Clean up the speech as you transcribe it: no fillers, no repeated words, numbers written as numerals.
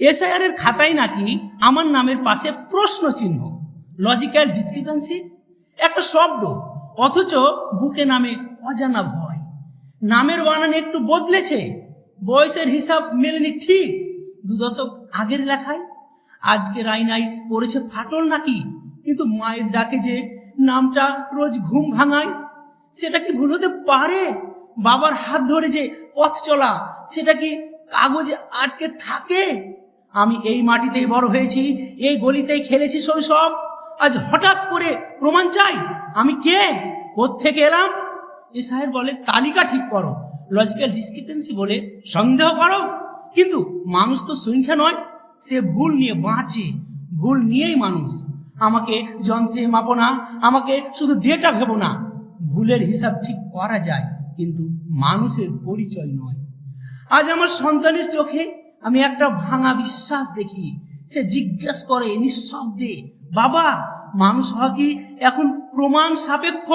SIR এর খাতায় নাকি আমার নামের পাশে প্রশ্ন চিহ্ন, লজিক্যাল ডিসক্রিপেন্সি, একটা শব্দ, অথচ বুকে নামে অজানা ভয়। নামের বানান একটু বদলেছে, বয়সের হিসাব মেলেনি ঠিক 2 দশক আগের লেখায়। আজকের আয়নায় পড়েছে ফাটল নাকি, কিন্তু মায়ের ডাকে যে নামটা রোজ ঘুম ভাঙায়, সেটা কি ভুল হতে পারে? বাবার হাত ধরে যে পথ চলা, সেটা কি কাগজে আটকে থাকে? আমি এই মাটিতেই বড় হয়েছি, এই গলিতেই খেলেছি শৈশব। আজ হঠাৎ করে প্রমাণ চাই, আমি কে, কোত্থেকে এলাম? এসআইআর বলে তালিকা ঠিক করো, লজিক্যাল ডিসক্রিপেন্সি বলে সন্দেহ করো। কিন্তু মানুষ তো সংখ্যা নয়, সে ভুল নিয়ে বাঁচে, ভুল নিয়েই মানুষ। আমাকে যন্ত্রে মাপো না, আমাকে শুধু ডেটা ভেবো না। ভুলের হিসাব ঠিক করা যায়, কিন্তু মানুষের পরিচয় নয়। আজ আমার সন্তানের চোখে আমি একটা ভাঙা বিশ্বাস দেখি। সে জিজ্ঞেস করে নিঃশব্দে, বাবা, মানুষ হওয়া কি এখন প্রমাণ সাপেক্ষ?